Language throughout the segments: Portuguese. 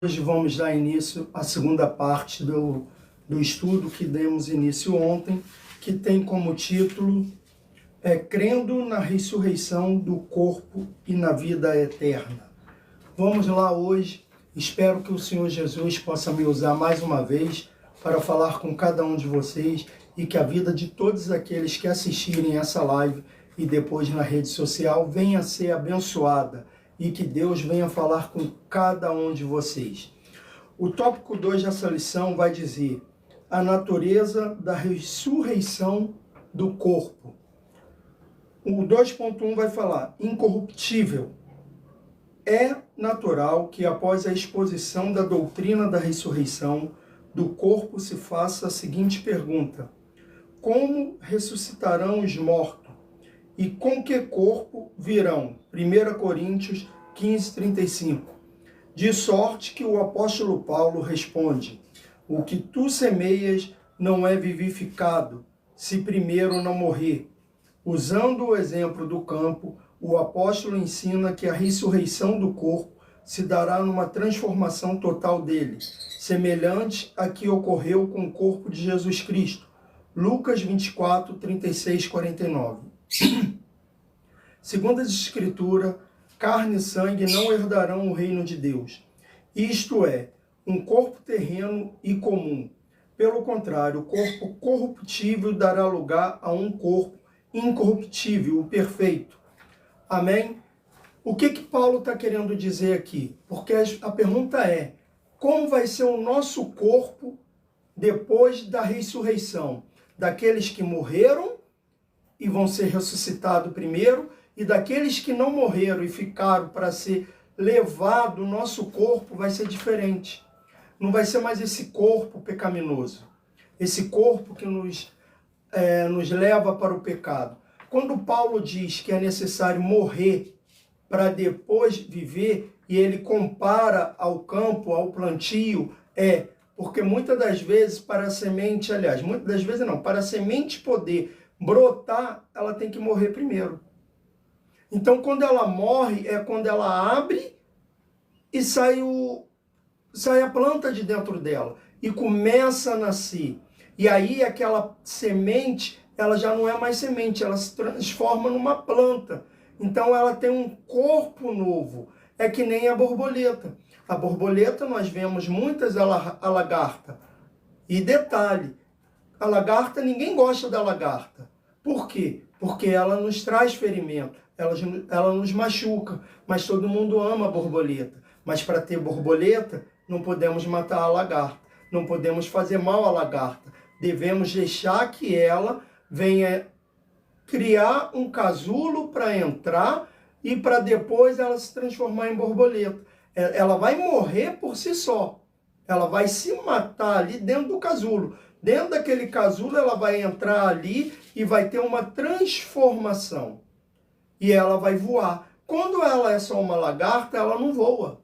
Hoje vamos dar início à segunda parte do estudo que demos início ontem, que tem como título Crendo na ressurreição do corpo e na vida eterna. Vamos lá hoje, espero que o Senhor Jesus possa me usar mais uma vez para falar com cada um de vocês e que a vida de todos aqueles que assistirem essa live e depois na rede social venha a ser abençoada e que Deus venha falar com cada um de vocês. O tópico 2 dessa lição vai dizer a natureza da ressurreição do corpo. O 2.1 vai falar incorruptível. É natural que após a exposição da doutrina da ressurreição do corpo se faça a seguinte pergunta: como ressuscitarão os mortos? E com que corpo virão? 1 Coríntios 15:35. De sorte que o apóstolo Paulo responde: o que tu semeias não é vivificado, se primeiro não morrer. Usando o exemplo do campo, o apóstolo ensina que a ressurreição do corpo se dará numa transformação total dele, semelhante à que ocorreu com o corpo de Jesus Cristo. Lucas 24, 36, 49. Segundo as Escrituras, carne e sangue não herdarão o reino de Deus. Isto é, um corpo terreno e comum. Pelo contrário, o corpo corruptível dará lugar a um corpo incorruptível, o perfeito. Amém? O que Paulo está querendo dizer aqui? Porque a pergunta é, como vai ser o nosso corpo depois da ressurreição? Daqueles que morreram e vão ser ressuscitados primeiro, e daqueles que não morreram e ficaram para ser levado, o nosso corpo vai ser diferente. Não vai ser mais esse corpo pecaminoso, esse corpo que nos leva para o pecado. Quando Paulo diz que é necessário morrer para depois viver, e ele compara ao campo, ao plantio, porque muitas das vezes para a semente, muitas das vezes não, para a semente poder brotar, ela tem que morrer primeiro. Então, quando ela morre, é quando ela abre e sai a planta de dentro dela e começa a nascer. E aí aquela semente, ela já não é mais semente, ela se transforma numa planta. Então ela tem um corpo novo. É que nem a borboleta. A borboleta nós vemos muitas a lagarta. E detalhe, a lagarta, ninguém gosta da lagarta. Por quê? Porque ela nos traz ferimento, ela nos machuca, mas todo mundo ama a borboleta. Mas para ter borboleta, não podemos matar a lagarta, não podemos fazer mal à lagarta. Devemos deixar que ela venha criar um casulo para entrar e para depois ela se transformar em borboleta. Ela vai morrer por si só, ela vai se matar ali dentro do casulo. Dentro daquele casulo ela vai entrar ali e vai ter uma transformação. E ela vai voar. Quando ela é só uma lagarta, ela não voa.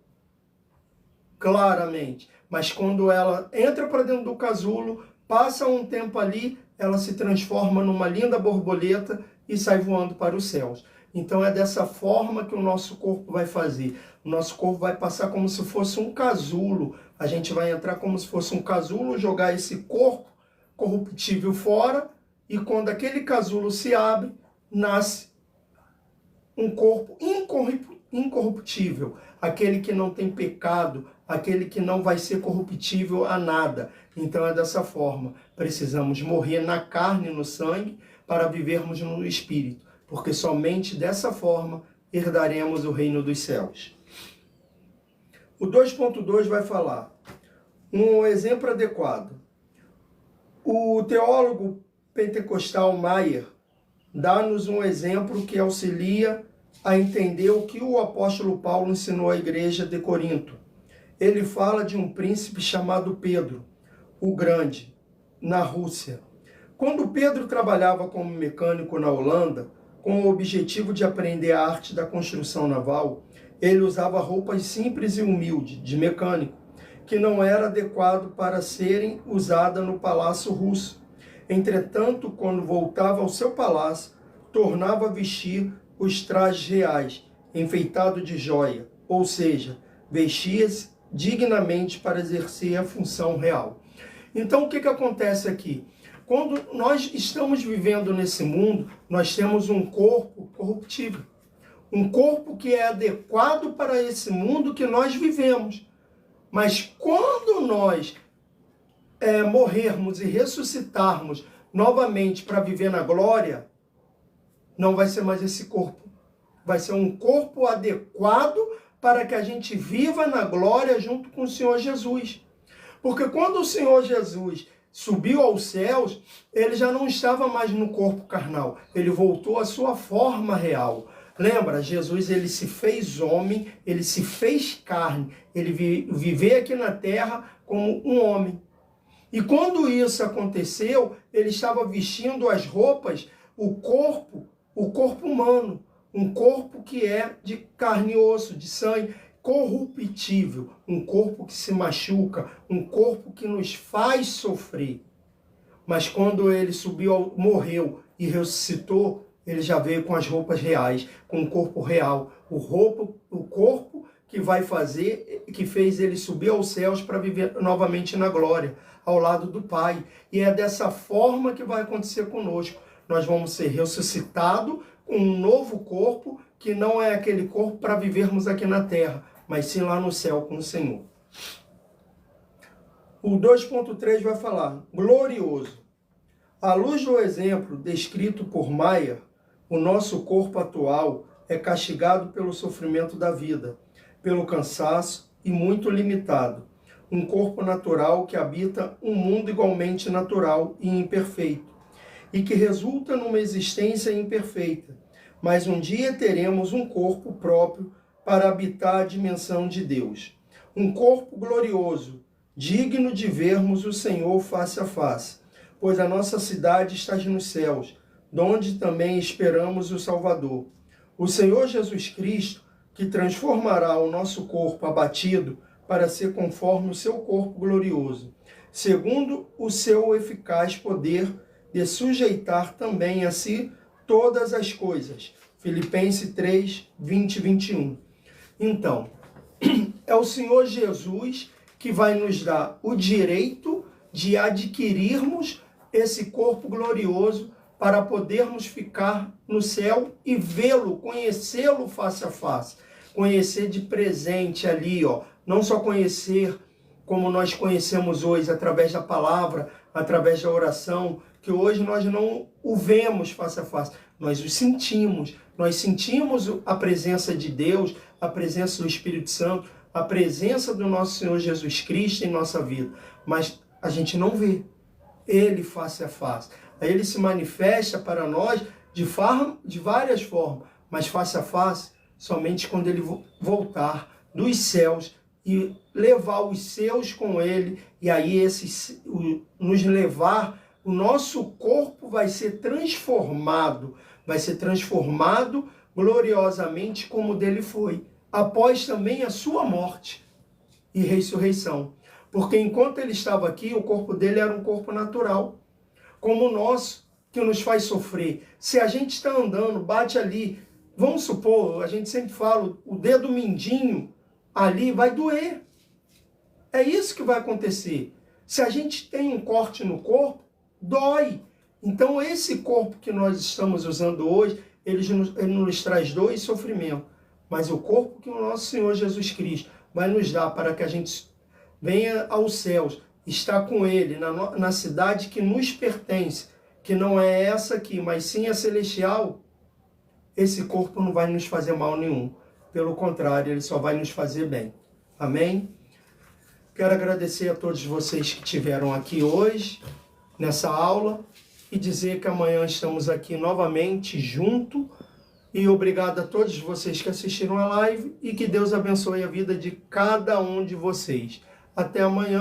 Claramente. Mas quando ela entra para dentro do casulo, passa um tempo ali, ela se transforma numa linda borboleta e sai voando para os céus. Então é dessa forma que o nosso corpo vai fazer. O nosso corpo vai passar como se fosse um casulo. A gente vai entrar como se fosse um casulo, jogar esse corpo corruptível fora, e quando aquele casulo se abre, nasce um corpo incorruptível, aquele que não tem pecado, aquele que não vai ser corruptível a nada. Então é dessa forma. Precisamos morrer na carne e no sangue para vivermos no espírito, porque somente dessa forma herdaremos o reino dos céus. O 2.2 vai falar um exemplo adequado. O teólogo pentecostal Maier dá-nos um exemplo que auxilia a entender o que o apóstolo Paulo ensinou à igreja de Corinto. Ele fala de um príncipe chamado Pedro, o Grande, na Rússia. Quando Pedro trabalhava como mecânico na Holanda, com o objetivo de aprender a arte da construção naval, ele usava roupas simples e humildes, de mecânico, que não era adequado para serem usadas no palácio russo. Entretanto, quando voltava ao seu palácio, tornava a vestir os trajes reais, enfeitado de joia, ou seja, vestia-se dignamente para exercer a função real. Então, o que acontece aqui? Quando nós estamos vivendo nesse mundo, nós temos um corpo corruptível. Um corpo que é adequado para esse mundo que nós vivemos. Mas quando nós morrermos e ressuscitarmos novamente para viver na glória, não vai ser mais esse corpo. Vai ser um corpo adequado para que a gente viva na glória junto com o Senhor Jesus. Porque quando o Senhor Jesus subiu aos céus, ele já não estava mais no corpo carnal. Ele voltou à sua forma real. Lembra, Jesus ele se fez homem, ele se fez carne, ele viveu aqui na terra como um homem. E quando isso aconteceu, ele estava vestindo as roupas, o corpo humano, um corpo que é de carne e osso, de sangue, corruptível, um corpo que se machuca, um corpo que nos faz sofrer. Mas quando ele morreu e ressuscitou, ele já veio com as roupas reais, com o corpo real, o corpo que vai fazer, que fez ele subir aos céus para viver novamente na glória, ao lado do Pai. E é dessa forma que vai acontecer conosco. Nós vamos ser ressuscitados com um novo corpo, que não é aquele corpo para vivermos aqui na terra, mas sim lá no céu com o Senhor. O 2.3 vai falar, glorioso. À luz do exemplo descrito por Maier, o nosso corpo atual é castigado pelo sofrimento da vida, pelo cansaço e muito limitado. Um corpo natural que habita um mundo igualmente natural e imperfeito, e que resulta numa existência imperfeita. Mas um dia teremos um corpo próprio para habitar a dimensão de Deus. Um corpo glorioso, digno de vermos o Senhor face a face, pois a nossa cidade está nos céus, donde também esperamos o Salvador. O Senhor Jesus Cristo, que transformará o nosso corpo abatido para ser conforme o seu corpo glorioso, segundo o seu eficaz poder de sujeitar também a si todas as coisas. Filipenses 3, 20 e 21. Então, é o Senhor Jesus que vai nos dar o direito de adquirirmos esse corpo glorioso para podermos ficar no céu e vê-lo, conhecê-lo face a face. Conhecer de presente ali, ó. Não só conhecer como nós conhecemos hoje, através da palavra, através da oração, que hoje nós não o vemos face a face, nós o sentimos. Nós sentimos a presença de Deus, a presença do Espírito Santo, a presença do nosso Senhor Jesus Cristo em nossa vida. Mas a gente não vê Ele face a face. Ele se manifesta para nós de várias formas, mas face a face, somente quando Ele voltar dos céus e levar os seus com Ele, e aí nos levar, o nosso corpo vai ser transformado gloriosamente como o dele foi, após também a sua morte e ressurreição. Porque enquanto ele estava aqui, o corpo dele era um corpo natural, como o nosso, que nos faz sofrer. Se a gente está andando, bate ali, vamos supor, a gente sempre fala, o dedo mindinho ali vai doer. É isso que vai acontecer. Se a gente tem um corte no corpo, dói. Então esse corpo que nós estamos usando hoje, ele nos traz dor e sofrimento. Mas o corpo que o nosso Senhor Jesus Cristo vai nos dar para que a gente venha aos céus, está com Ele na cidade que nos pertence, que não é essa aqui, mas sim a celestial, esse corpo não vai nos fazer mal nenhum. Pelo contrário, ele só vai nos fazer bem. Amém? Quero agradecer a todos vocês que estiveram aqui hoje, nessa aula, e dizer que amanhã estamos aqui novamente junto. E obrigado a todos vocês que assistiram a live e que Deus abençoe a vida de cada um de vocês. Até amanhã.